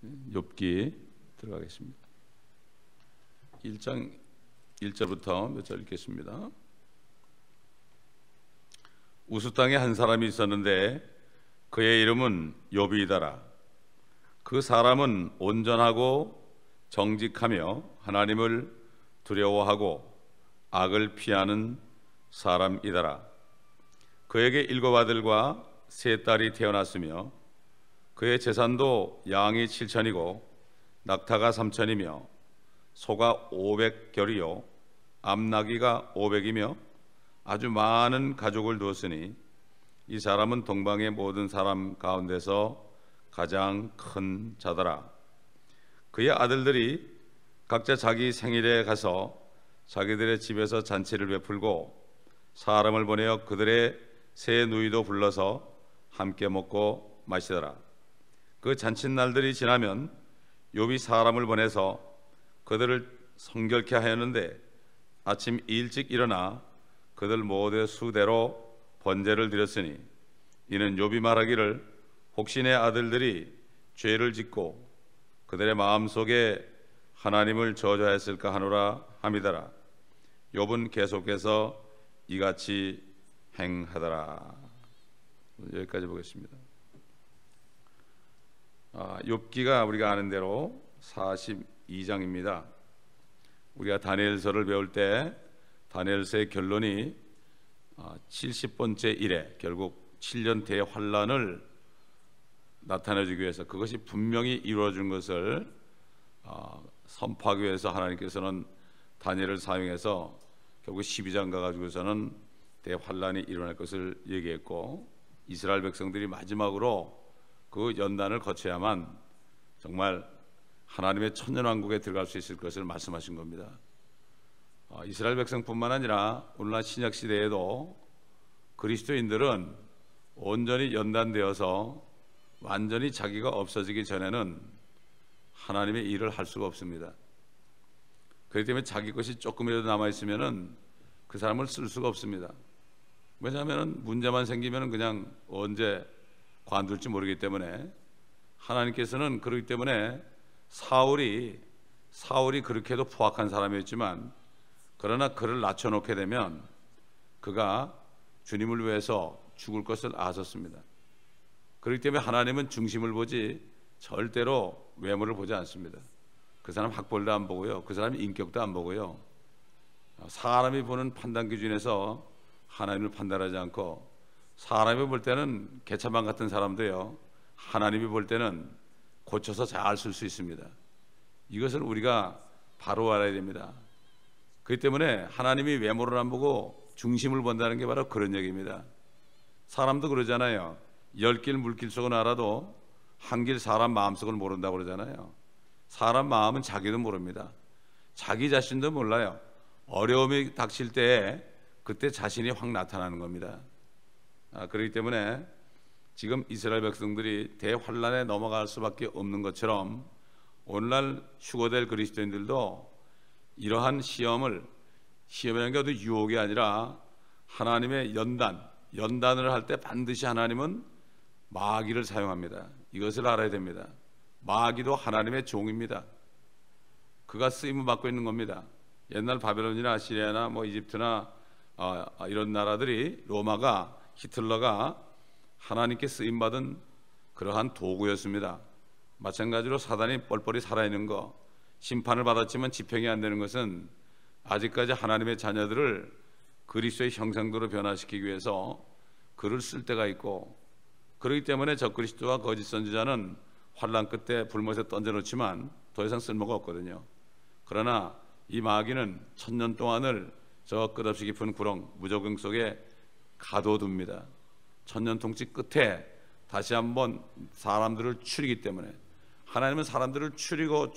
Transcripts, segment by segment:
욥기 들어가겠습니다. 1장 1절부터 몇 절 읽겠습니다. 우스 땅에 한 사람이 있었는데 그의 이름은 욥이더라. 그 사람은 온전하고 정직하며 하나님을 두려워하고 악을 피하는 사람이더라. 그에게 7 아들과 3 딸이 태어났으며 그의 재산도 양이 7천이고 낙타가 3천이며 소가 500결이요 암나귀가 500이며 아주 많은 가족을 두었으니 이 사람은 동방의 모든 사람 가운데서 가장 큰 자더라. 그의 아들들이 각자 자기 생일에 가서 자기들의 집에서 잔치를 베풀고 사람을 보내어 그들의 새 누이도 불러서 함께 먹고 마시더라. 그 잔칫날들이 지나면 욥이 사람을 보내서 그들을 성결케 하였는데 아침 일찍 일어나 그들 모두 수대로 번제를 드렸으니 이는 욥이 말하기를 혹시 내 아들들이 죄를 짓고 그들의 마음속에 하나님을 저주하였을까 하노라 함이더라. 욥은 계속해서 이같이 행하더라. 여기까지 보겠습니다. 욥기가 우리가 아는 대로 42장입니다. 우리가 다니엘서를 배울 때 다니엘서의 결론이 70번째 일에 결국 7년 대환란을 나타내주기 위해서 그것이 분명히 이루어진 것을 선포하기 위해서 하나님께서는 다니엘을 사용해서 결국 12장 가가지고서는 대환란이 일어날 것을 얘기했고 이스라엘 백성들이 마지막으로 그 연단을 거쳐야만 정말 하나님의 천년왕국에 들어갈 수 있을 것을 말씀하신 겁니다. 이스라엘 백성뿐만 아니라 오늘날 신약 시대에도 그리스도인들은 온전히 연단되어서 완전히 자기가 없어지기 전에는 하나님의 일을 할 수가 없습니다. 그렇기 때문에 자기 것이 조금이라도 남아있으면 그 사람을 쓸 수가 없습니다. 왜냐하면 문제만 생기면 그냥 언제 관둘지 모르기 때문에 하나님께서는 그렇기 때문에 사울이 그렇게도 포악한 사람이었지만 그러나 그를 낮춰놓게 되면 그가 주님을 위해서 죽을 것을 아셨습니다. 그렇기 때문에 하나님은 중심을 보지 절대로 외모를 보지 않습니다. 그 사람 학벌도 안 보고요, 그 사람 인격도 안 보고요, 사람이 보는 판단 기준에서 하나님을 판단하지 않고 사람이 볼 때는 개차반 같은 사람도요 하나님이 볼 때는 고쳐서 잘 쓸 수 있습니다. 이것을 우리가 바로 알아야 됩니다. 그렇기 때문에 하나님이 외모를 안 보고 중심을 본다는 게 바로 그런 얘기입니다. 사람도 그러잖아요. 10길 물길 속은 알아도 한 길 사람 마음속을 모른다고 그러잖아요. 사람 마음은 자기도 모릅니다. 자기 자신도 몰라요. 어려움이 닥칠 때 그때 자신이 확 나타나는 겁니다. 그렇기 때문에 지금 이스라엘 백성들이 대환란에 넘어갈 수밖에 없는 것처럼 오늘날 휴거될 그리스도인들도 이러한 시험이라는 게 어떤 유혹이 아니라 하나님의 연단을 할 때 반드시 하나님은 마귀를 사용합니다. 이것을 알아야 됩니다. 마귀도 하나님의 종입니다. 그가 쓰임을 받고 있는 겁니다. 옛날 바벨론이나 시리아나 이집트나 이런 나라들이 로마가 히틀러가 하나님께 쓰임받은 그러한 도구였습니다. 마찬가지로 사단이 뻘뻘이 살아있는 거, 심판을 받았지만 집행이 안 되는 것은 아직까지 하나님의 자녀들을 그리스도의 형상대로 변화시키기 위해서 그를 쓸 때가 있고, 그렇기 때문에 적그리스도와 거짓 선지자는 환난 끝에 불못에 던져놓지만 더 이상 쓸모가 없거든요. 그러나 이 마귀는 1000년 동안을 저 끝없이 깊은 구렁 무저갱 속에 가둬둡니다. 1000년 통치 끝에 다시 한번 사람들을 추리기 때문에 하나님은 사람들을 추려서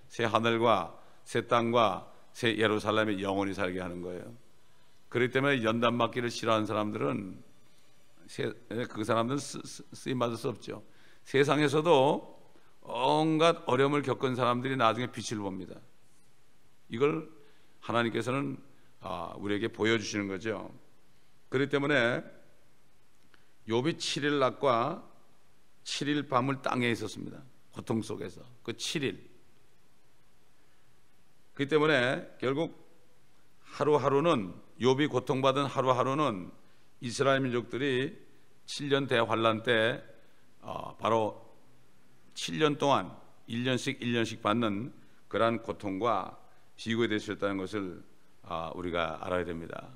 새 하늘과 새 땅과 새 예루살렘에 영원히 살게 하는 거예요. 그렇기 때문에 연단받기를 싫어하는 사람들은 그 사람들은 쓰임받을 수 없죠. 세상에서도 온갖 어려움을 겪은 사람들이 나중에 빛을 봅니다. 이걸 하나님께서는 우리에게 보여주시는 거죠. 그렇기 때문에 욥이 7일 낮과 7일 밤을 땅에 있었습니다. 고통 속에서 그 7일. 그렇기 때문에 결국 하루하루는, 욥이 고통받은 하루하루는 이스라엘 민족들이 7년 대환란 때 바로 7년 동안 1년씩 받는 그러한 고통과 비교될 수 있다는 것을 우리가 알아야 됩니다.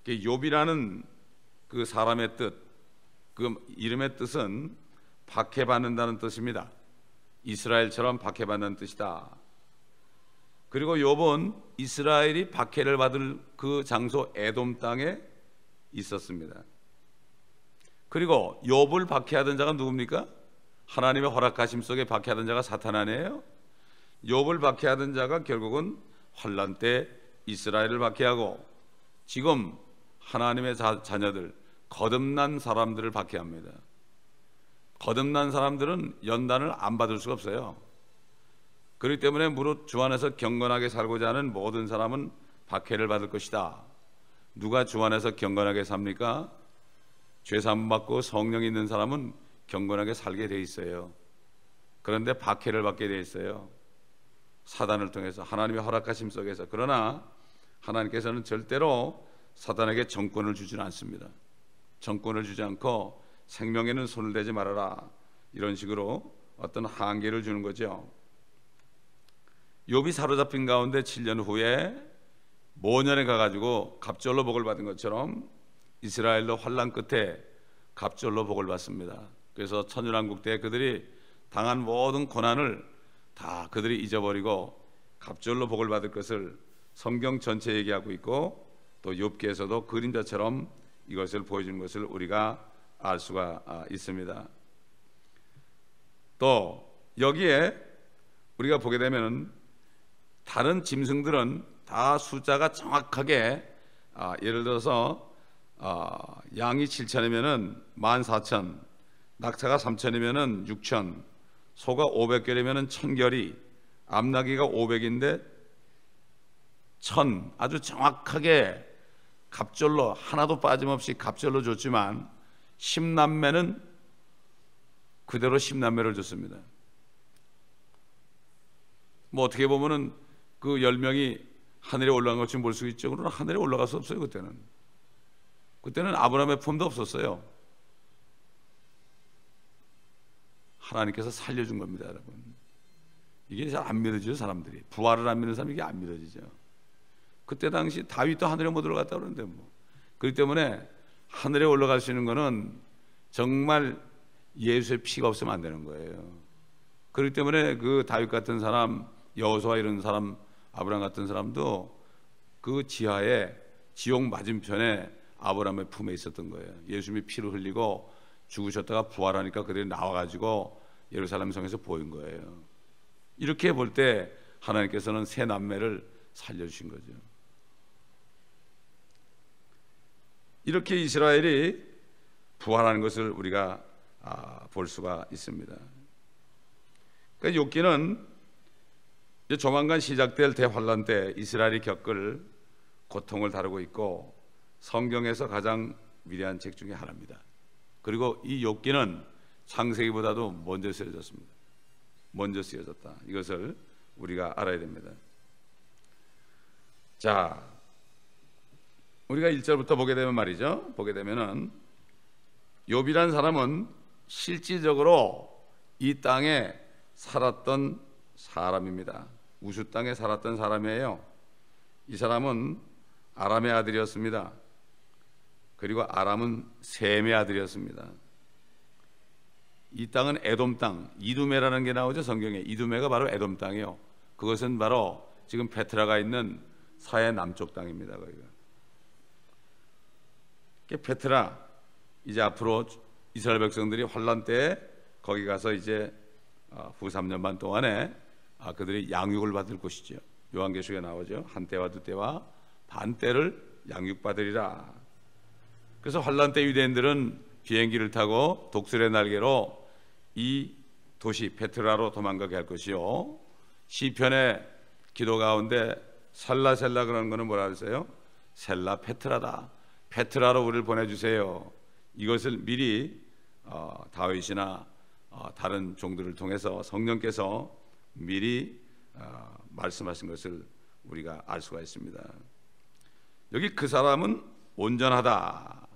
욥이라는 그 사람의 뜻, 그 이름의 뜻은 박해받는다는 뜻입니다. 이스라엘처럼 박해받는 뜻이다. 그리고 욥은 이스라엘이 박해를 받을 그 장소 에돔 땅에 있었습니다. 그리고 욥을 박해하던 자가 누굽니까? 하나님의 허락하심 속에 박해하던 자가 사탄 아니에요? 욥을 박해하던 자가 결국은 환난 때 이스라엘을 박해하고, 지금 하나님의 자녀들, 거듭난 사람들을 박해합니다. 거듭난 사람들은 연단을 안 받을 수가 없어요. 그렇기 때문에 무릇 주 안에서 경건하게 살고자 하는 모든 사람은 박해를 받을 것이다. 누가 주 안에서 경건하게 삽니까? 죄 사함 받고 성령이 있는 사람은 경건하게 살게 돼 있어요. 그런데 박해를 받게 돼 있어요. 사단을 통해서, 하나님의 허락하심 속에서. 그러나 하나님께서는 절대로 사단에게 정권을 주지는 않습니다. 정권을 주지 않고 생명에는 손을 대지 말아라, 이런 식으로 어떤 한계를 주는 거죠. 욥이 사로잡힌 가운데 7년 후에 모년에 가가지고 갑절로 복을 받은 것처럼 이스라엘도 환난 끝에 갑절로 복을 받습니다. 그래서 천연왕국 때 그들이 당한 모든 고난을 다 그들이 잊어버리고 갑절로 복을 받을 것을 성경 전체 얘기하고 있고, 또 욥기에서도 그림자처럼 이것을 보여주는 것을 우리가 알 수가 있습니다. 또 여기에 우리가 보게 되면 다른 짐승들은 다 숫자가 정확하게, 예를 들어서 양이 7천이면은 14,000, 낙타가 3,000이면은 6,000, 소가 500결이면은 1,000결이, 암나귀가 500인데 1,000, 아주 정확하게 갑절로, 하나도 빠짐없이 갑절로 줬지만 10남매는 그대로 10남매를 줬습니다. 뭐 어떻게 보면은 그 10명이 하늘에 올라간 것처럼 볼 수 있죠. 그러나 하늘에 올라갈 수 없어요. 그때는 아브라함의 품도 없었어요. 하나님께서 살려준 겁니다, 여러분. 이게 잘 안 믿어지죠, 사람들이. 부활을 안 믿는 사람, 이게 안 믿어지죠. 그때 당시 다윗도 하늘에 못 올라갔다 그러는데 뭐. 그렇기 때문에 하늘에 올라갈 수 있는 거는 정말 예수의 피가 없으면 안 되는 거예요. 그렇기 때문에 그 다윗 같은 사람, 여호수아 이런 사람, 아브라함 같은 사람도 그 지하에, 지옥 맞은편에 아브라함의 품에 있었던 거예요. 예수님이 피를 흘리고 죽으셨다가 부활하니까 그들이 나와가지고 예루살렘 성에서 보인 거예요. 이렇게 볼 때 하나님께서는 세 남매를 살려주신 거죠. 이렇게 이스라엘이 부활하는 것을 우리가 볼 수가 있습니다. 그러니까 욥기는 이제 조만간 시작될 대환란 때 이스라엘이 겪을 고통을 다루고 있고, 성경에서 가장 위대한 책 중에 하나입니다. 그리고 이 욥기는 창세기보다도 먼저 쓰여졌습니다. 먼저 쓰여졌다. 이것을 우리가 알아야 됩니다. 자, 우리가 1절부터 보게 되면 말이죠. 보게 되면은 욥이라는 사람은 실질적으로 이 땅에 살았던 사람입니다. 우수 땅에 살았던 사람이에요. 이 사람은 아람의 아들이었습니다. 그리고 아람은 셈의 아들이었습니다. 이 땅은 에돔 땅, 이두메라는 게 나오죠, 성경에. 이두메가 바로 에돔 땅이에요. 그것은 바로 지금 페트라가 있는 사해 남쪽 땅입니다. 거기가. 페트라, 이제 앞으로 이스라엘 백성들이 환란 때 거기 가서 이제 후 3년 반 동안에 그들이 양육을 받을 곳이죠. 요한계시록에 나오죠. 한때와 두때와 반때를 양육받으리라. 그래서 환란 때 유대인들은 비행기를 타고 독수리의 날개로 이 도시 페트라로 도망가게 할 것이요, 시편의 기도 가운데 살라셀라 그러는 거는 뭐라 그랬어요? 셀라 페트라다. 페트라로 우리를 보내주세요. 이것을 미리 다윗이나 다른 종들을 통해서 성령께서 미리 말씀하신 것을 우리가 알 수가 있습니다. 여기 그 사람은 온전하다.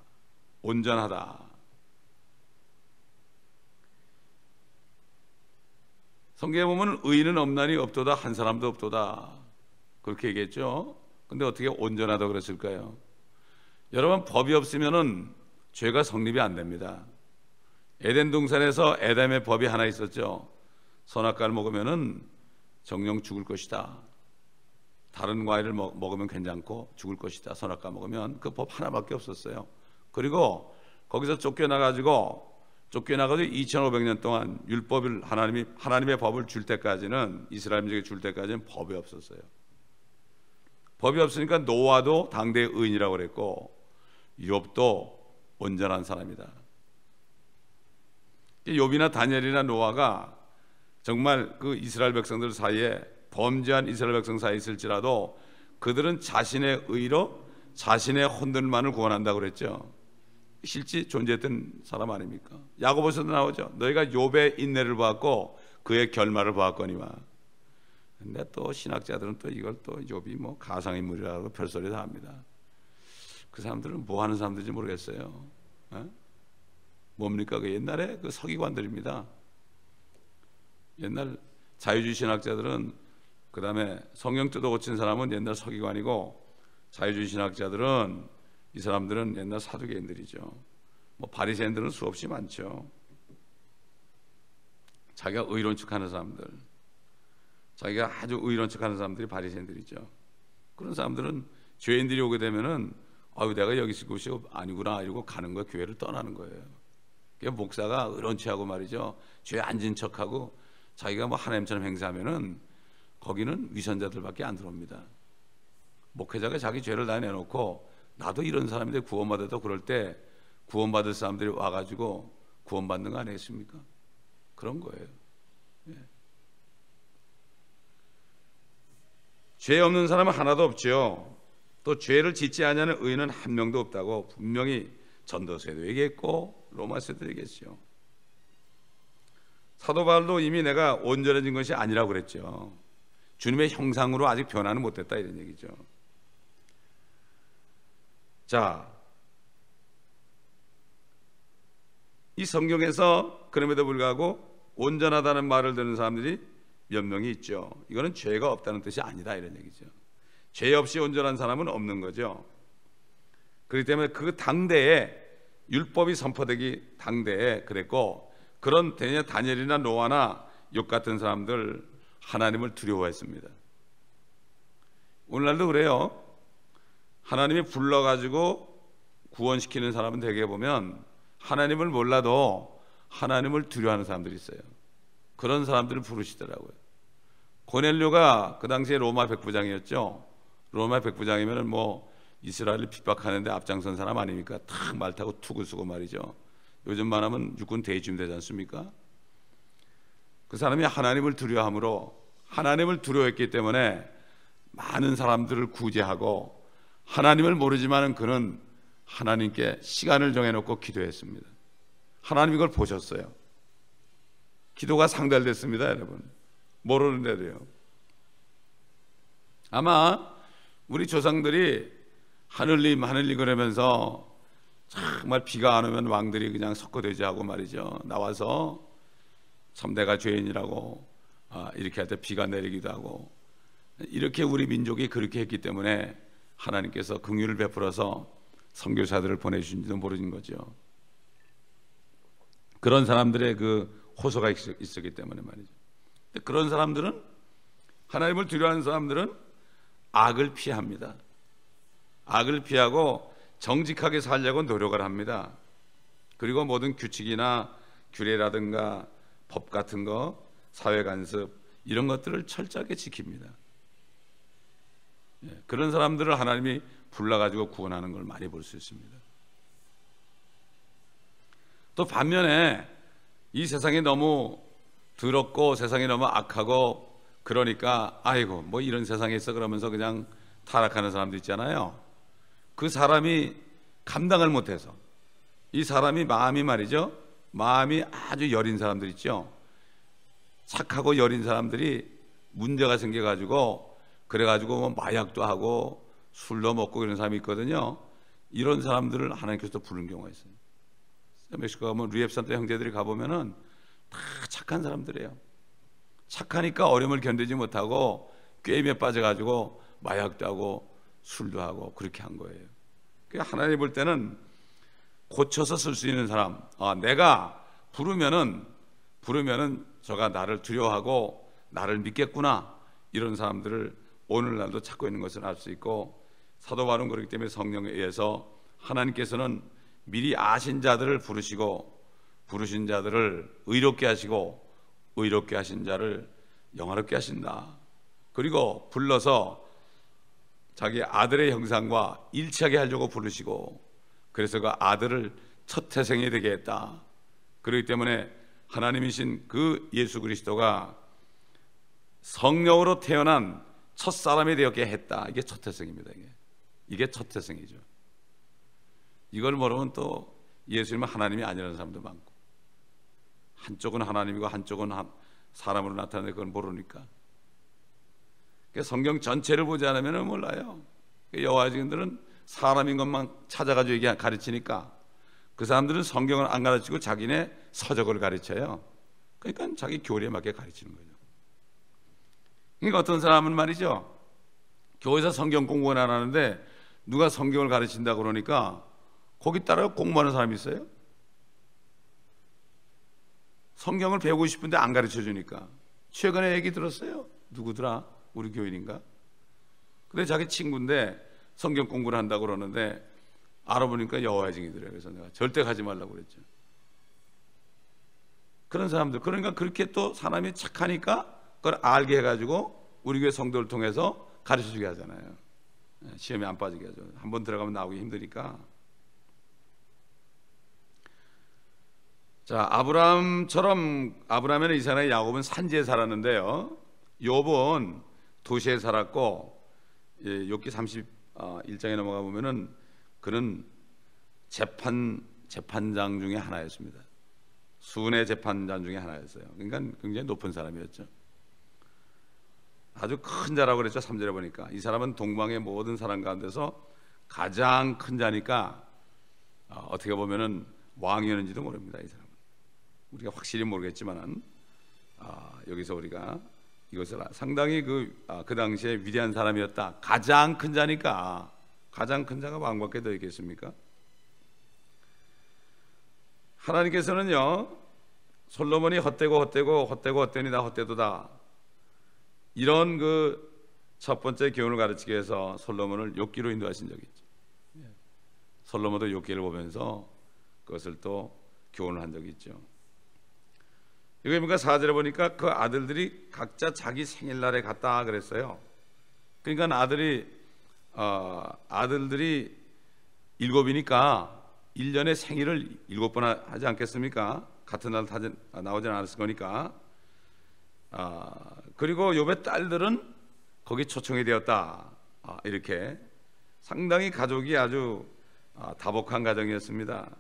성경에 보면 의인은 없나니 없도다, 한 사람도 없도다, 그렇게 얘기했죠. 근데 어떻게 온전하다 그랬을까요? 여러분, 법이 없으면은 죄가 성립이 안 됩니다. 에덴 동산에서 에덴의 법이 하나 있었죠. 선악과를 먹으면은 정령 죽을 것이다. 다른 과일을 먹으면 괜찮고 죽을 것이다. 선악과 먹으면, 그 법 하나밖에 없었어요. 그리고 거기서 쫓겨나가지고 2500년 동안 율법을 하나님의 법을 줄 때까지는, 이스라엘 민족에 줄 때까지는 법이 없었어요. 법이 없으니까 노아도 당대의 의인이라고 그랬고 욥도 온전한 사람이다. 욥이나 다니엘이나 노아가 정말 그 이스라엘 백성들 사이에, 범죄한 이스라엘 백성 사이에 있을지라도 그들은 자신의 의로 자신의 혼들만을 구원한다고 그랬죠. 실제 존재했던 사람 아닙니까? 야고보서도 나오죠. 너희가 욥의 인내를 보았고 그의 결말을 보았거니와. 근데 또 신학자들은 또 이걸 또 욥이 뭐 가상인물이라고 별소리 다 합니다. 그 사람들은 뭐 하는 사람들인지 모르겠어요. 뭡니까? 그 옛날에 그 서기관들입니다. 옛날 자유주의 신학자들은, 그 다음에 성경 뜯어 고친 사람은 옛날 서기관이고, 자유주의 신학자들은, 이 사람들은 옛날 사두개인들이죠. 뭐 바리새인들은 수없이 많죠. 자기가 의로운 척하는 사람들, 자기가 아주 의로운 척하는 사람들이 바리새인들이죠. 그런 사람들은 죄인들이 오게 되면은 아유, 내가 여기 있을 곳이 아니구나 이러고 가는 거예요. 교회를 떠나는 거예요. 그러니까 목사가 의로운 척하고 말이죠, 죄 안 진 척하고 자기가 뭐 하나님처럼 행세하면은 거기는 위선자들밖에 안 들어옵니다. 목회자가 자기 죄를 다 내놓고 나도 이런 사람인데 구원받아도, 그럴 때 구원받을 사람들이 와가지고 구원받는 거 아니겠습니까? 그런 거예요. 예. 죄 없는 사람은 하나도 없죠. 또 죄를 짓지 않냐는 의인은 한 명도 없다고 분명히 전도서에도 얘기했고 로마서에도 얘기했죠. 사도 바울도 이미 내가 온전해진 것이 아니라고 그랬죠. 주님의 형상으로 아직 변화는 못했다, 이런 얘기죠. 자, 이 성경에서 그럼에도 불구하고 온전하다는 말을 듣는 사람들이 몇 명이 있죠. 이거는 죄가 없다는 뜻이 아니다, 이런 얘기죠. 죄 없이 온전한 사람은 없는 거죠. 그렇기 때문에 그 당대에, 율법이 선포되기 당대에 그랬고, 그런 다니엘이나 노아나 욥 같은 사람들 하나님을 두려워했습니다. 오늘날도 그래요. 하나님이 불러가지고 구원시키는 사람은 대개 보면 하나님을 몰라도 하나님을 두려워하는 사람들이 있어요. 그런 사람들을 부르시더라고요. 고넬료가 그 당시에 로마 백부장이었죠. 로마 백부장이면 뭐 이스라엘을 핍박하는데 앞장선 사람 아닙니까? 탁 말 타고 투구 쓰고 말이죠. 요즘 말하면 육군 대위쯤 되지 않습니까? 그 사람이 하나님을 두려워함으로, 하나님을 두려워했기 때문에 많은 사람들을 구제하고, 하나님을 모르지만은 그는 하나님께 시간을 정해놓고 기도했습니다. 하나님 이걸 보셨어요. 기도가 상달됐습니다, 여러분. 모르는데도요. 아마 우리 조상들이 하늘님 하늘님 그러면서 정말 비가 안 오면 왕들이 그냥 석고대죄하고 말이죠, 나와서 참 내가 죄인이라고 이렇게 할 때 비가 내리기도 하고, 이렇게 우리 민족이 그렇게 했기 때문에 하나님께서 긍휼을 베풀어서 선교사들을 보내주신지도 모르는 거죠. 그런 사람들의 그 호소가 있었기 때문에 말이죠. 그런 사람들은, 하나님을 두려워하는 사람들은 악을 피합니다. 악을 피하고 정직하게 살려고 노력을 합니다. 그리고 모든 규칙이나 규례라든가 법 같은 거, 사회 간섭, 이런 것들을 철저하게 지킵니다. 그런 사람들을 하나님이 불러가지고 구원하는 걸 많이 볼 수 있습니다. 또 반면에 이 세상이 너무 더럽고 세상이 너무 악하고 그러니까 아이고 뭐 이런 세상에 있어 그러면서 그냥 타락하는 사람도 있잖아요. 그 사람이 감당을 못해서, 이 사람이 마음이 말이죠, 마음이 아주 여린 사람들 있죠. 착하고 여린 사람들이 문제가 생겨가지고 그래가지고 뭐 마약도 하고 술도 먹고 그런 사람이 있거든요. 이런 사람들을 하나님께서 부르는 경우가 있어요. 멕시코 가면 루이앱산토 형제들이 가보면은 다 착한 사람들이에요. 착하니까 어려움을 견디지 못하고 게임에 빠져가지고 마약도 하고 술도 하고 그렇게 한 거예요. 그러니까 하나님 볼 때는 고쳐서 쓸 수 있는 사람, 내가 부르면은 저가 나를 두려워하고 나를 믿겠구나, 이런 사람들을 오늘날도 찾고 있는 것을 알 수 있고, 사도 바울은 그렇기 때문에 성령에 의해서 하나님께서는 미리 아신 자들을 부르시고 부르신 자들을 의롭게 하시고 의롭게 하신 자를 영화롭게 하신다. 그리고 불러서 자기 아들의 형상과 일치하게 하려고 부르시고, 그래서 그 아들을 첫 태생이 되게 했다. 그렇기 때문에 하나님이신 그 예수 그리스도가 성령으로 태어난 첫 사람이 되었게 했다. 이게 첫 태생입니다. 이게 첫 태생이죠. 이걸 모르면 또 예수님은 하나님이 아니라는 사람도 많고, 한쪽은 하나님이고 한쪽은 사람으로 나타나는데 그걸 모르니까. 성경 전체를 보지 않으면 몰라요. 여호와 증인들은 사람인 것만 찾아가지고 가르치니까 그 사람들은 성경을 안 가르치고 자기네 서적을 가르쳐요. 그러니까 자기 교리에 맞게 가르치는 거죠. 그러니까 어떤 사람은 말이죠, 교회에서 성경 공부를 안 하는데 누가 성경을 가르친다 그러니까 거기 따라 공부하는 사람이 있어요. 성경을 배우고 싶은데 안 가르쳐 주니까. 최근에 얘기 들었어요. 누구더라? 우리 교인인가? 근데 자기 친구인데 성경 공부를 한다고 그러는데 알아보니까 여호와의 증인이더래요. 그래서 내가 절대 가지 말라고 그랬죠. 그런 사람들, 그러니까 그렇게 또 사람이 착하니까 그걸 알게 해가지고 우리 교회 성도를 통해서 가르쳐주게 하잖아요. 시험에 안 빠지게 하죠. 한번 들어가면 나오기 힘드니까. 자, 아브라함에는 이삭과 야곱은 산지에 살았는데요, 욥은 도시에 살았고, 욥기 31장에 넘어가 보면은 그는 재판장 중에 하나였습니다. 수훈의 재판장 중에 하나였어요. 그러니까 굉장히 높은 사람이었죠. 아주 큰 자라고 그랬죠. 3절에 보니까 이 사람은 동방의 모든 사람 가운데서 가장 큰 자니까 어떻게 보면은 왕이었는지도 모릅니다. 이 사람은 우리가 확실히 모르겠지만은 여기서 우리가 이것을 상당히 그 당시에 위대한 사람이었다. 가장 큰 자니까. 가장 큰 자가 왕밖에 더 있겠습니까? 하나님께서는요, 솔로몬이 헛되니 다 헛되도다, 이런 그 첫 번째 교훈을 가르치기 위해서 솔로몬을 욥기로 인도하신 적이 있죠. 솔로몬도 욥기를 보면서 그것을 또 교훈을 한 적이 있죠. 이거 보니까 4절에 보니까 그 아들들이 각자 자기 생일날에 갔다 그랬어요. 그러니까 아들들이 7이니까 1년에 생일을 7번 하지 않겠습니까? 같은 날 나오지 않았을 거니까. 그리고 욥의 딸들은 거기 초청이 되었다. 이렇게 상당히 가족이 아주 다복한 가정이었습니다.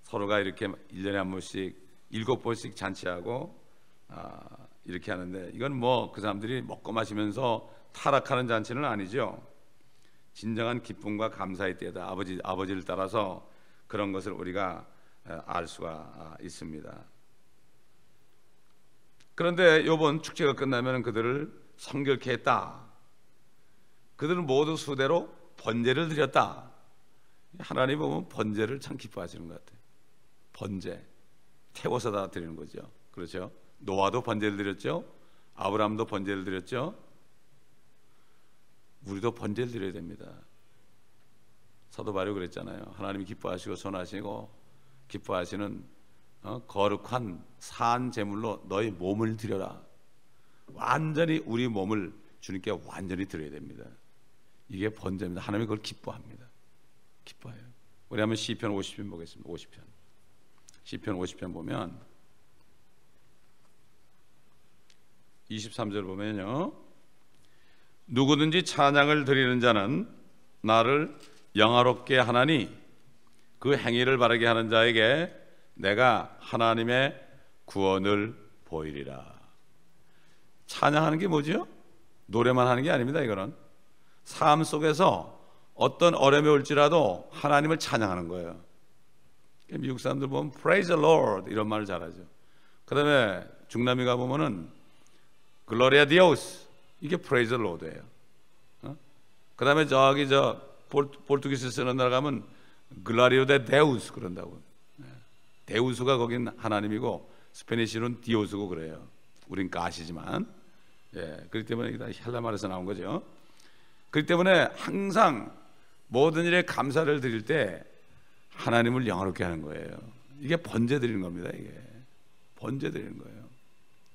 서로가 이렇게 1년에 한 번씩 7번씩 잔치하고 이렇게 하는데, 이건 뭐 그 사람들이 먹고 마시면서 타락하는 잔치는 아니죠. 진정한 기쁨과 감사의 때다. 아버지를 따라서 그런 것을 우리가 알 수가 있습니다. 그런데 이번 축제가 끝나면 그들을 성결케 했다. 그들은 모두 수대로 번제를 드렸다. 하나님 보면 번제를 참 기뻐하시는 것 같아요. 번제, 태워서 다 드리는 거죠. 그렇죠? 노아도 번제를 드렸죠. 아브라함도 번제를 드렸죠. 우리도 번제를 드려야 됩니다. 사도 바울이 그랬잖아요. 하나님이 기뻐하시고 선하시고 기뻐하시는 거룩한 산 제물로 너희 몸을 드려라. 완전히 우리 몸을 주님께 완전히 드려야 됩니다. 이게 번제입니다. 하나님이 그걸 기뻐합니다. 기뻐해요. 우리 한번 시편 50편 보겠습니다. 50편. 시편 50편 보면 23절 보면요, 누구든지 찬양을 드리는 자는 나를 영화롭게 하나니 그 행위를 바르게 하는 자에게 내가 하나님의 구원을 보이리라. 찬양하는 게 뭐죠? 노래만 하는 게 아닙니다. 이거는 삶 속에서 어떤 어려움이 올지라도 하나님을 찬양하는 거예요. 미국 사람들 보면 Praise the Lord 이런 말을 잘하죠. 그 다음에 중남미 가보면은 Gloria Dios, 이게 Praise the Lord예요. 그 다음에 저기 포르투기스 쓰는 나라 가면 Gloria de Deus 그런다고. 데우스가 거긴 하나님이고 스페니쉬로는 디오스고 그래요. 우린 가시지만, 그렇기 때문에 다 헬라 말에서 나온 거죠. 그렇기 때문에 항상 모든 일에 감사를 드릴 때 하나님을 영화롭게 하는 거예요. 이게 번제 드리는 겁니다. 이게 번제 드리는 거예요.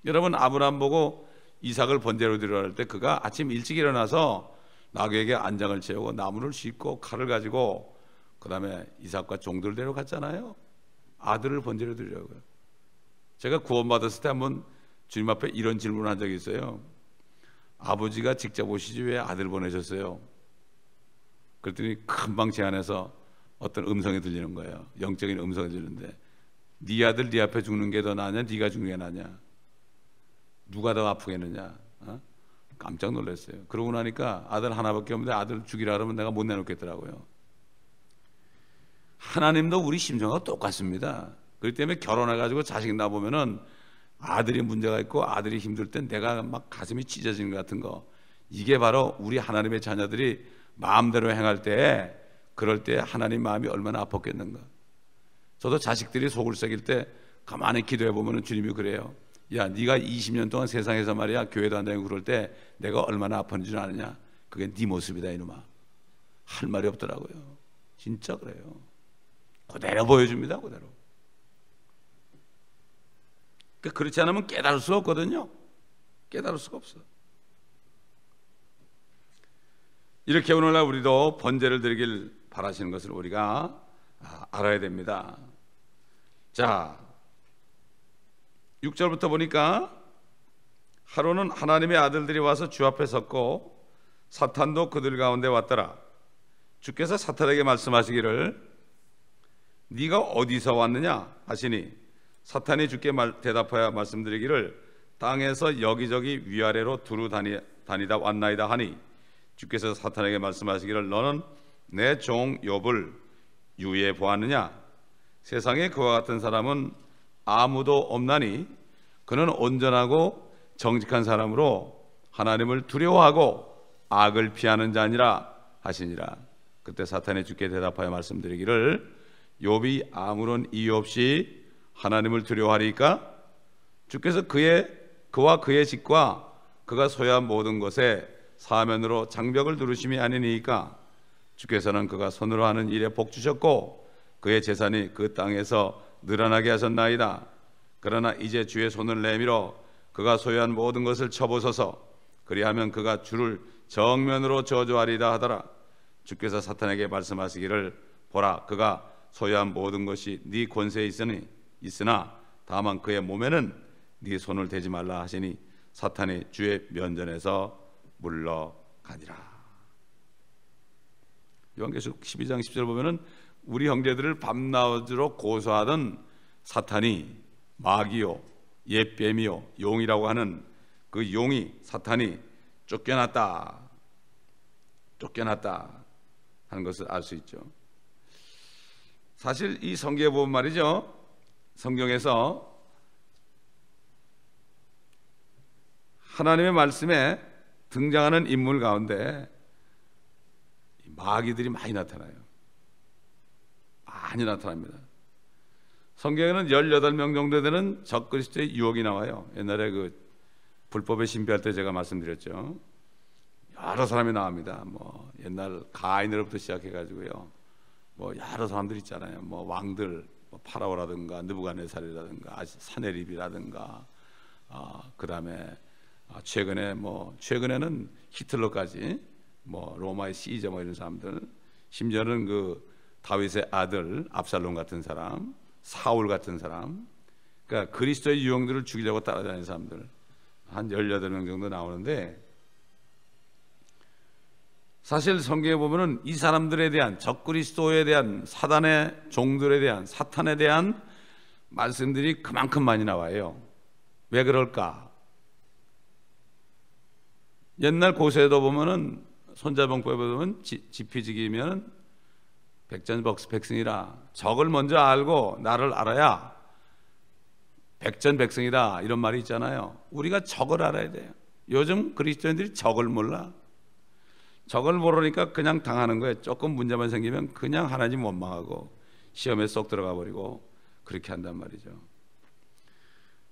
여러분, 아브라함 보고 이삭을 번제로 드리라 할 때 그가 아침 일찍 일어나서 나귀에게 안장을 채우고 나무를 싣고 칼을 가지고 그 다음에 이삭과 종들을 데려갔잖아요. 아들을 번제로 드리려고요. 제가 구원받았을 때 한번 주님 앞에 이런 질문을 한 적이 있어요. 아버지가 직접 오시지 왜 아들 보내셨어요? 그랬더니 금방 제 안에서 어떤 음성이 들리는 거예요. 영적인 음성이 들리는데, 네 아들 네 앞에 죽는 게 더 나냐, 네가 죽는 게 나냐, 누가 더 아프겠느냐. 깜짝 놀랐어요. 그러고 나니까 아들 하나밖에 없는데 아들 죽이라 그러면 내가 못 내놓겠더라고요. 하나님도 우리 심정하고 똑같습니다. 그렇기 때문에 결혼해가지고 자식 낳아보면은 아들이 문제가 있고 아들이 힘들 땐 내가 막 가슴이 찢어지는 것 같은 거, 이게 바로 우리 하나님의 자녀들이 마음대로 행할 때, 그럴 때 하나님 마음이 얼마나 아팠겠는가. 저도 자식들이 속을 새길 때 가만히 기도해 보면은 주님이 그래요. 야, 네가 20년 동안 세상에서 말이야 교회도 안 다니고 그럴 때 내가 얼마나 아팠는지 줄 아느냐. 그게 네 모습이다 이놈아. 할 말이 없더라고요. 진짜 그래요. 그대로 보여줍니다. 그대로. 그렇지 않으면 깨달을 수가 없거든요. 깨달을 수가 없어. 이렇게 오늘날 우리도 번제를 드리길 바라시는 것을 우리가 알아야 됩니다. 자, 6절부터 보니까 하루는 하나님의 아들들이 와서 주 앞에 섰고 사탄도 그들 가운데 왔더라. 주께서 사탄에게 말씀하시기를 네가 어디서 왔느냐 하시니 사탄이 주께 대답하여 말씀드리기를 땅에서 여기저기 위아래로 두루 다니다 왔나이다 하니 주께서 사탄에게 말씀하시기를 너는 내 종 욥을 유의해 보았느냐. 세상에 그와 같은 사람은 아무도 없나니 그는 온전하고 정직한 사람으로 하나님을 두려워하고 악을 피하는 자니라 하시니라. 그때 사탄이 주께 대답하여 말씀드리기를 욥이 아무런 이유 없이 하나님을 두려워하리까? 주께서 그와 그의 집과 그가 소유한 모든 것에 사면으로 장벽을 두르심이 아니니까? 주께서는 그가 손으로 하는 일에 복 주셨고 그의 재산이 그 땅에서 늘어나게 하셨나이다. 그러나 이제 주의 손을 내밀어 그가 소유한 모든 것을 쳐보소서. 그리하면 그가 주를 정면으로 저주하리다 하더라. 주께서 사탄에게 말씀하시기를 보라, 그가 소유한 모든 것이 네 권세에 있으나 다만 그의 몸에는 네 손을 대지 말라 하시니 사탄이 주의 면전에서 물러가니라. 요한계시록 12장 10절 보면은 우리 형제들을 밤낮으로 고소하던 사탄이 마귀요 옛뱀이요 용이라고 하는 그 용이 사탄이 쫓겨났다 하는 것을 알 수 있죠. 사실 이 성경에 보면 말이죠, 성경에서 하나님의 말씀에 등장하는 인물 가운데 마귀들이 많이 나타나요. 많이 나타납니다. 성경에는 18명 정도 되는 적그리스도의 유혹이 나와요. 옛날에 그 불법의 신비할 때 제가 말씀드렸죠. 여러 사람이 나옵니다. 뭐 옛날 가인으로부터 시작해가지고요. 뭐 여러 사람들 있잖아요. 뭐 왕들, 뭐 파라오라든가 느부갓네살이라든가 사네립이라든가, 그 다음에 최근에는 히틀러까지, 뭐 로마의 시저 뭐 이런 사람들, 심지어는 그 다윗의 아들 압살롬 같은 사람, 사울 같은 사람, 그러니까 그리스도의 유형들을 죽이려고 따라다니는 사람들 한 18명 정도 나오는데, 사실 성경에 보면은 이 사람들에 대한 적그리스도에 대한 사단의 종들에 대한 사탄에 대한 말씀들이 그만큼 많이 나와요. 왜 그럴까? 옛날 고세도 보면은 손자병법에 보면 지피지기면 백전백승이라, 적을 먼저 알고 나를 알아야 백전백승이다, 이런 말이 있잖아요. 우리가 적을 알아야 돼요. 요즘 그리스도인들이 적을 몰라. 적을 모르니까 그냥 당하는 거예요. 조금 문제만 생기면 그냥 하나님 원망하고 시험에 쏙 들어가 버리고 그렇게 한단 말이죠.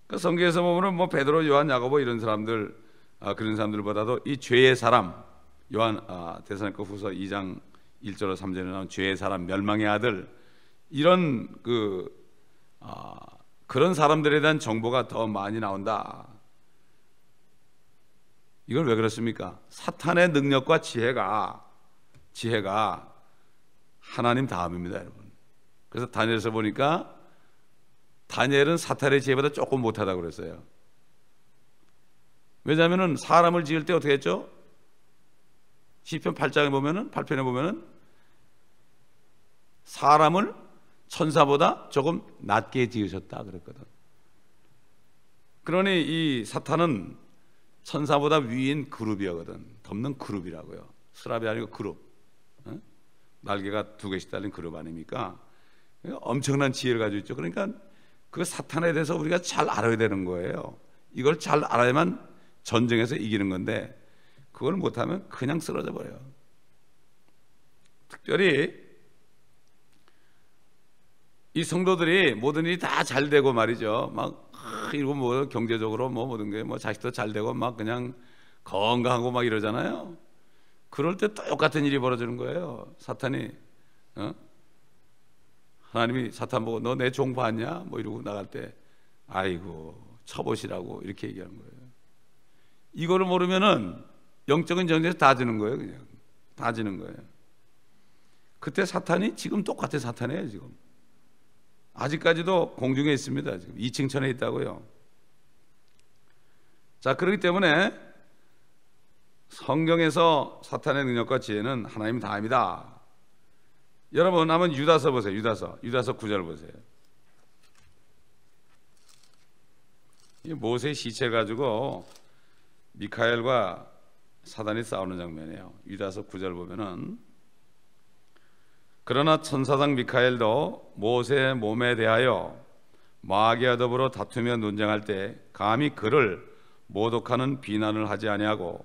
그 성경에서 보면 뭐 베드로, 요한, 야고보 이런 사람들, 그런 사람들보다도 이 죄의 사람, 데살로니가 후서 2장 1절로 3절에 나온 죄의 사람, 멸망의 아들, 이런 그런 사람들에 대한 정보가 더 많이 나온다. 이걸 왜 그렇습니까? 사탄의 능력과 지혜가 하나님 다음입니다, 여러분. 그래서 다니엘서 보니까 다니엘은 사탄의 지혜보다 조금 못하다고 그랬어요. 왜냐하면 사람을 지을 때 어떻게 했죠? 시편 8장에 보면은, 8편에 보면은 사람을 천사보다 조금 낮게 지으셨다 그랬거든. 그러니 이 사탄은 천사보다 위인 그룹이거든. 덮는 그룹이라고요. 스랍이 아니고 그룹. 날개가 2개씩 달린 그룹 아닙니까? 엄청난 지혜를 가지고 있죠. 그러니까 그 사탄에 대해서 우리가 잘 알아야 되는 거예요. 이걸 잘 알아야만 전쟁에서 이기는 건데, 그걸 못하면 그냥 쓰러져 버려요. 특별히 이 성도들이 모든 일이 다 잘 되고 말이죠. 막 이러고 뭐 경제적으로 뭐 모든 게 뭐 자식도 잘 되고 막 그냥 건강하고 막 이러잖아요. 그럴 때 똑같은 일이 벌어지는 거예요. 사탄이 하나님이 사탄 보고 너 내 종 봤냐? 뭐 이러고 나갈 때 아이고 쳐보시라고 이렇게 얘기하는 거예요. 이거를 모르면은 영적인 전쟁에서 다 지는 거예요. 그냥 다 지는 거예요. 그때 사탄이 지금 똑같은 사탄이에요. 지금 아직까지도 공중에 있습니다. 지금 2층 천에 있다고요. 자, 그렇기 때문에 성경에서 사탄의 능력과 지혜는 하나님 다입니다. 여러분 한번 유다서 보세요. 유다서 9절 보세요. 이 모세의 시체 가지고 미카엘과 사단이 싸우는 장면이에요. 유다서 9절 보면은, 그러나 천사장 미카엘도 모세의 몸에 대하여 마귀와 더불어 다투며 논쟁할 때 감히 그를 모독하는 비난을 하지 아니하고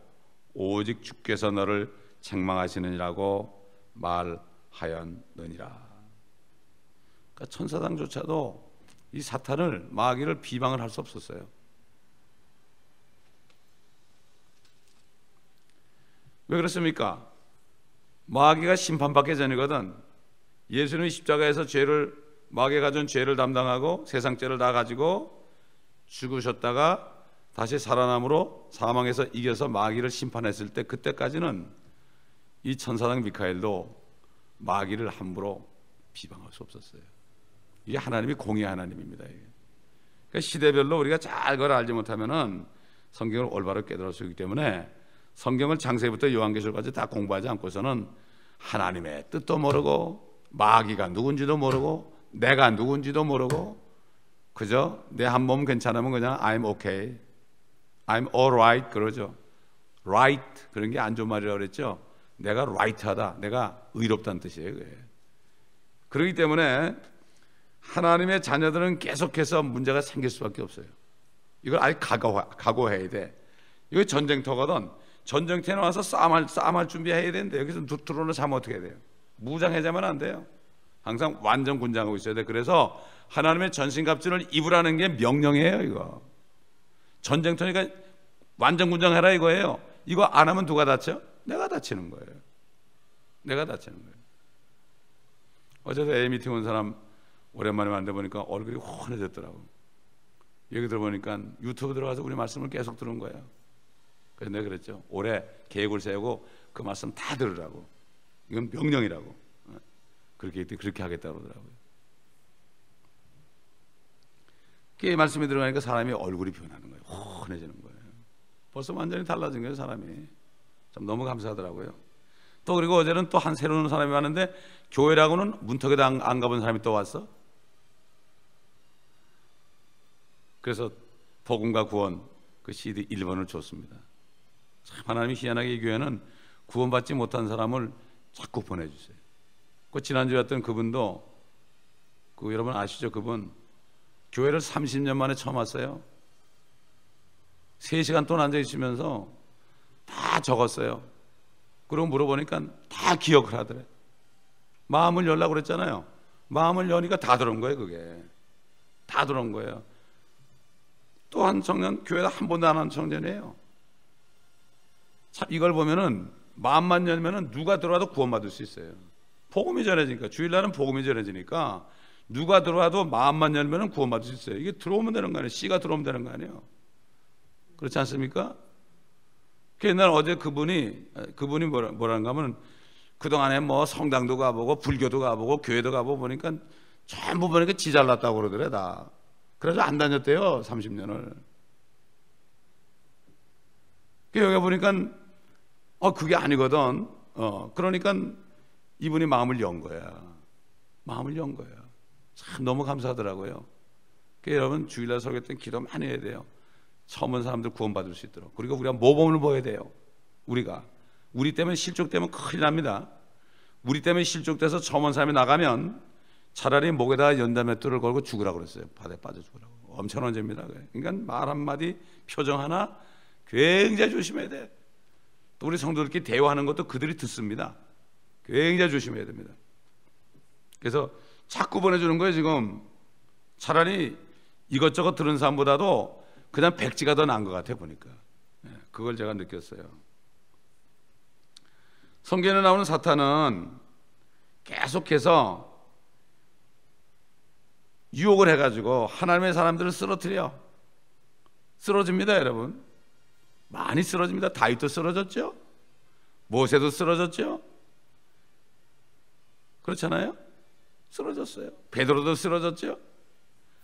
오직 주께서 너를 책망하시느니라고 말하였느니라. 그러니까 천사장조차도 이 사탄을, 마귀를 비방을 할 수 없었어요. 왜 그렇습니까? 마귀가 심판받기 전이거든. 예수님이 십자가에서 마귀가 준 죄를 담당하고 세상 죄를 다 가지고 죽으셨다가 다시 살아남으로 사망에서 이겨서 마귀를 심판했을 때, 그때까지는 이 천사장 미카엘도 마귀를 함부로 비방할 수 없었어요. 이게 하나님이 공의의 하나님입니다. 그러니까 시대별로 우리가 잘 그걸 알지 못하면은 성경을 올바로 깨달을 수 있기 때문에 성경을 창세기부터 요한계시록까지 다 공부하지 않고서는 하나님의 뜻도 모르고 마귀가 누군지도 모르고 내가 누군지도 모르고 그저 내 한 몸 괜찮으면 그냥 I'm okay, I'm alright 그러죠. right 그런 게 안 좋은 말이라고 그랬죠. 내가 right하다, 내가 의롭다는 뜻이에요. 그게. 그렇기 때문에 하나님의 자녀들은 계속해서 문제가 생길 수밖에 없어요. 이걸 아예 각오해야 돼. 이거 전쟁터거든. 전쟁터에 나와서 싸움할 준비해야 되는데 여기서 들어오는 자면 어떻게 해야 돼요? 무장해자면 안 돼요. 항상 완전 군장하고 있어야 돼. 그래서 하나님의 전신갑주를 입으라는 게 명령이에요. 이거 전쟁터니까 완전 군장해라 이거예요. 이거 안 하면 누가 다쳐? 내가 다치는 거예요. 내가 다치는 거예요. 어제도 A 미팅 온 사람 오랜만에 만나보니까 얼굴이 환해졌더라고. 여기 들어보니까 유튜브 들어가서 우리 말씀을 계속 들은 거예요. 그래서 내가 그랬죠. 올해 계획을 세우고 그 말씀 다 들으라고. 이건 명령이라고. 그렇게 하겠다고 그러더라고요. 그 말씀이 들어가니까 사람이 얼굴이 변하는 거예요. 환해지는 거예요. 벌써 완전히 달라진 거예요, 사람이. 참 너무 감사하더라고요. 또 그리고 어제는 또 한 새로운 사람이 왔는데 교회라고는 문턱에도 안 가본 사람이 또 왔어. 그래서 복음과 구원 그 CD 1번을 줬습니다. 참 하나님이 희한하게 이 교회는 구원받지 못한 사람을 자꾸 보내주세요. 그 지난주에 왔던 그분도 여러분 아시죠? 그분 교회를 30년 만에 처음 왔어요. 3시간 동안 앉아 있으면서 다 적었어요. 그러고 물어보니까 다 기억을 하더래. 마음을 열라고 그랬잖아요. 마음을 여니까 다 들어온 거예요. 그게 다 들어온 거예요. 또 한 청년, 교회에 한 번도 안 한 청년이에요. 참 이걸 보면은 마음만 열면은 누가 들어와도 구원받을 수 있어요. 복음이 전해지니까, 주일날은 복음이 전해지니까 누가 들어와도 마음만 열면은 구원받을 수 있어요. 이게 들어오면 되는 거 아니에요. 씨가 들어오면 되는 거 아니에요. 그렇지 않습니까? 옛날 어제 그분이 뭐라는가 하면 그동안에 뭐 성당도 가보고 불교도 가보고 교회도 가보고 보니까 전부 보니까 지 잘났다고 그러더래 다. 그래서 안 다녔대요 30년을. 여기 보니까 그게 아니거든. 그러니까 이분이 마음을 연 거야. 마음을 연 거야. 참 너무 감사하더라고요. 여러분 주일날 설교 때 기도 많이 해야 돼요. 처음 온 사람들 구원받을 수 있도록. 그리고 우리가 모범을 보여야 돼요. 우리 때문에 실족되면 큰일 납니다. 우리 때문에 실족돼서 처음 온 사람이 나가면 차라리 목에다가 연단맷돌을 걸고 죽으라고 그랬어요. 바다에 빠져 죽으라고. 엄청난 죄입니다. 그러니까 말 한마디, 표정 하나 굉장히 조심해야 돼. 또 우리 성도들끼리 대화하는 것도 그들이 듣습니다. 굉장히 조심해야 됩니다. 그래서 자꾸 보내주는 거예요. 지금 차라리 이것저것 들은 사람보다도 그냥 백지가 더 나은 것 같아 보니까. 그걸 제가 느꼈어요. 성경에 나오는 사탄은 계속해서 유혹을 해가지고 하나님의 사람들을 쓰러집니다. 여러분 많이 쓰러집니다. 다윗도 쓰러졌죠. 모세도 쓰러졌죠. 그렇잖아요. 쓰러졌어요. 베드로도 쓰러졌죠.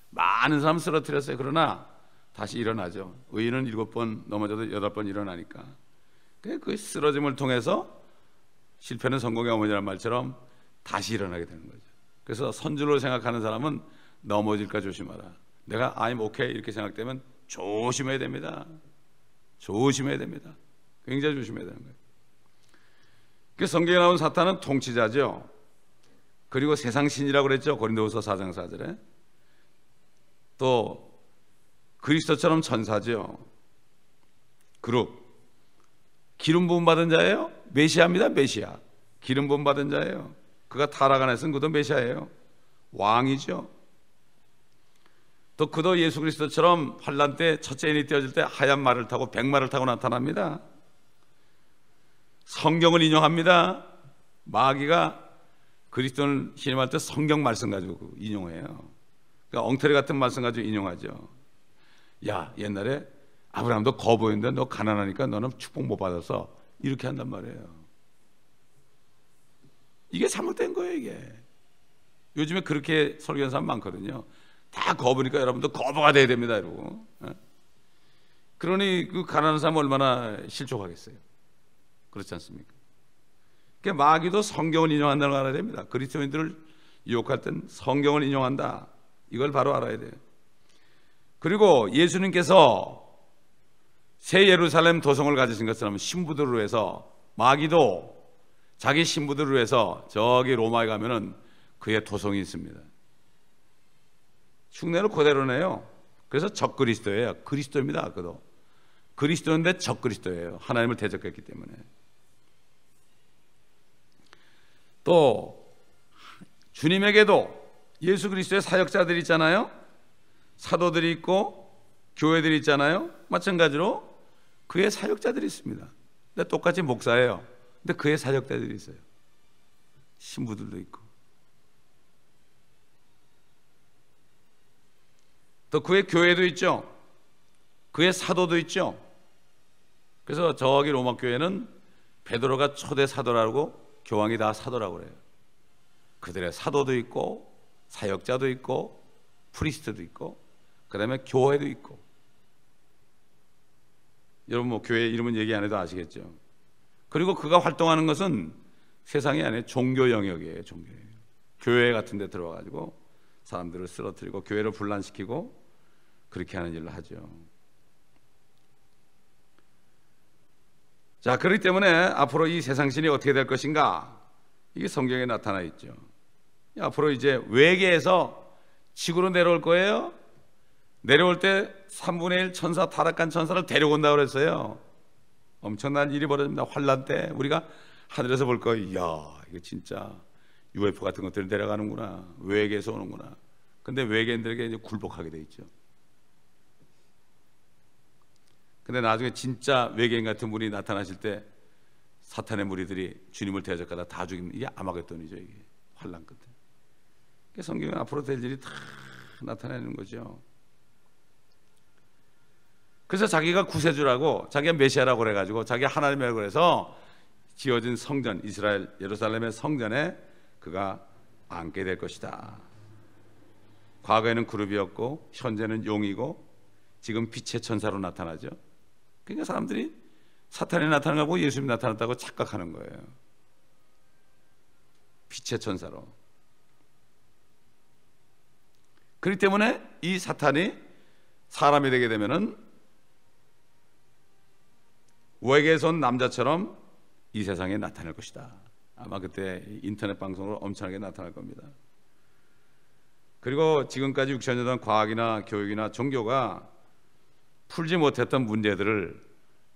많은 사람 쓰러뜨렸어요. 그러나 다시 일어나죠. 의인은 7번 넘어져도 8번 일어나니까. 그 쓰러짐을 통해서 실패는 성공의 어머니라는 말처럼 다시 일어나게 되는 거죠. 그래서 선줄로 생각하는 사람은 넘어질까 조심하라. 내가 I'm okay 이렇게 생각되면 조심해야 됩니다. 조심해야 됩니다. 굉장히 조심해야 되는 거예요. 그 성경에 나온 사탄은 통치자죠. 그리고 세상 신이라고 그랬죠. 고린도후서 4장 4절에. 또 그리스도처럼 천사죠. 그룹 기름 부음 받은 자예요. 메시아입니다. 메시아. 기름 부음 받은 자예요. 그가 타락 안 했으면 그도 메시아예요. 왕이죠. 또 그도 예수 그리스도처럼 환난 때 첫째 인이 떼어질 때 하얀 말을 타고 백마를 타고 나타납니다. 성경을 인용합니다. 마귀가 그리스도를 신임할 때 성경 말씀 가지고 인용해요. 그러니까 엉터리 같은 말씀 가지고 인용하죠. 야, 옛날에 아브라함도 거부했는데 너 가난하니까 너는 축복 못 받아서 이렇게 한단 말이에요. 이게 잘못된 거예요. 이게 요즘에 그렇게 설교하는 사람 많거든요. 다 거부니까 여러분도 거부가 돼야 됩니다. 이러고. 그러니 그 가난한 사람 얼마나 실족하겠어요. 그렇지 않습니까? 그러니까 마귀도 성경을 인용한다는 걸 알아야 됩니다. 그리스도인들을 유혹할 땐 성경을 인용한다. 이걸 바로 알아야 돼요. 그리고 예수님께서 새 예루살렘 도성을 가지신 것처럼 신부들을 위해서 마귀도 자기 신부들을 위해서 저기 로마에 가면은 그의 도성이 있습니다. 흉내를 그대로 내요. 그래서 적그리스도예요. 그리스도입니다. 그도 그리스도인데 적그리스도예요. 하나님을 대적했기 때문에. 또 주님에게도 예수 그리스도의 사역자들이 있잖아요. 사도들이 있고 교회들이 있잖아요. 마찬가지로 그의 사역자들이 있습니다. 근데 똑같이 목사예요. 근데 그의 사역자들이 있어요. 신부들도 있고. 또 그의 교회도 있죠. 그의 사도도 있죠. 그래서 저기 로마 교회는 베드로가 초대 사도라고 교황이 다 사도라고 그래요. 그들의 사도도 있고 사역자도 있고 프리스트도 있고 그 다음에 교회도 있고. 여러분 뭐 교회 이름은 얘기 안 해도 아시겠죠. 그리고 그가 활동하는 것은 세상이 아니에요. 종교 영역이에요. 종교예요. 교회 같은 데 들어와가지고 사람들을 쓰러뜨리고 교회를 분란시키고 그렇게 하는 일을 하죠. 자, 그렇기 때문에 앞으로 이 세상신이 어떻게 될 것인가, 이게 성경에 나타나 있죠. 앞으로 이제 외계에서 지구로 내려올 거예요. 내려올 때 3분의 1 천사, 타락한 천사를 데려온다고 그랬어요. 엄청난 일이 벌어집니다. 환란 때 우리가 하늘에서 볼 거예요. 이야, 이거 진짜 UFO 같은 것들이 내려가는구나, 외계에서 오는구나. 근데 외계인들에게 이제 굴복하게 돼 있죠. 근데 나중에 진짜 외계인 같은 분이 나타나실 때 사탄의 무리들이 주님을 대적하다 다 죽이면, 이게 아마겟돈이죠. 이게 환란 끝에. 성경은 앞으로 될 일이 다 나타내는 거죠. 그래서 자기가 구세주라고, 자기가 메시아라고 그래가지고, 자기가 하나님이라고 그래서 지어진 성전, 이스라엘 예루살렘의 성전에 그가 앉게 될 것이다. 과거에는 그룹이었고 현재는 용이고 지금 빛의 천사로 나타나죠. 그러니까 사람들이 사탄이 나타난 거고 예수님이 나타났다고 착각하는 거예요. 빛의 천사로. 그렇기 때문에 이 사탄이 사람이 되게 되면은 외계에서 온 남자처럼 이 세상에 나타날 것이다. 아마 그때 인터넷 방송으로 엄청나게 나타날 겁니다. 그리고 지금까지 6천 년 동안 과학이나 교육이나 종교가 풀지 못했던 문제들을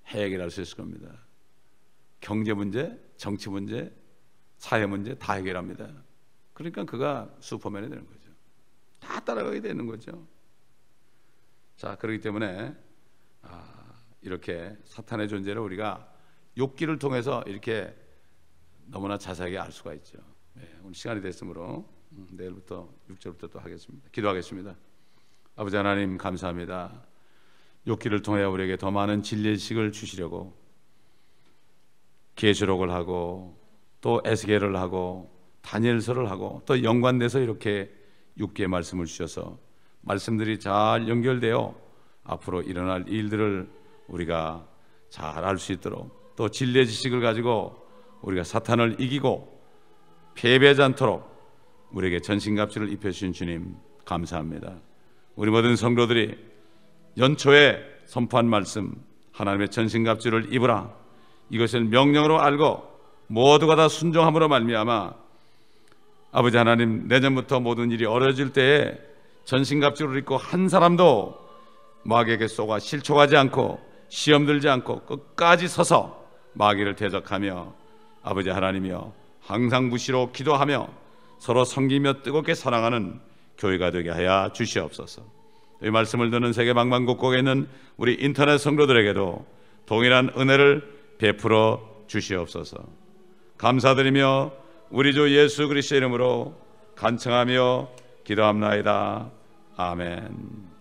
해결할 수 있을 겁니다. 경제 문제, 정치 문제, 사회 문제 다 해결합니다. 그러니까 그가 슈퍼맨이 되는 거죠. 다 따라가게 되는 거죠. 자, 그렇기 때문에 이렇게 사탄의 존재를 우리가 욥기를 통해서 이렇게 너무나 자세하게 알 수가 있죠. 오늘 시간이 됐으므로 내일부터 6절부터 또 하겠습니다. 기도하겠습니다. 아버지 하나님, 감사합니다. 욥기를 통해 우리에게 더 많은 진리의 지식을 주시려고 계시록을 하고 또 에스겔을 하고 다니엘서를 하고 또 연관돼서 이렇게 6개의 말씀을 주셔서 말씀들이 잘 연결되어 앞으로 일어날 일들을 우리가 잘 알 수 있도록, 또 진리의 지식을 가지고 우리가 사탄을 이기고 패배하지 않도록 우리에게 전신갑주를 입혀주신 주님 감사합니다. 우리 모든 성도들이 연초에 선포한 말씀, 하나님의 전신갑주를 입으라, 이것을 명령으로 알고 모두가 다 순종함으로 말미암아 아버지 하나님, 내년부터 모든 일이 어려질 때에 전신갑주를 입고 한 사람도 마귀에게 쏘가 실족하지 않고 시험 들지 않고 끝까지 서서 마귀를 대적하며 아버지 하나님이여 항상 무시로 기도하며 서로 섬기며 뜨겁게 사랑하는 교회가 되게 하여 주시옵소서. 이 말씀을 듣는 세계 방방곡곡에 있는 우리 인터넷 성도들에게도 동일한 은혜를 베풀어 주시옵소서. 감사드리며 우리 주 예수 그리스도의 이름으로 간청하며 기도합나이다. 아멘.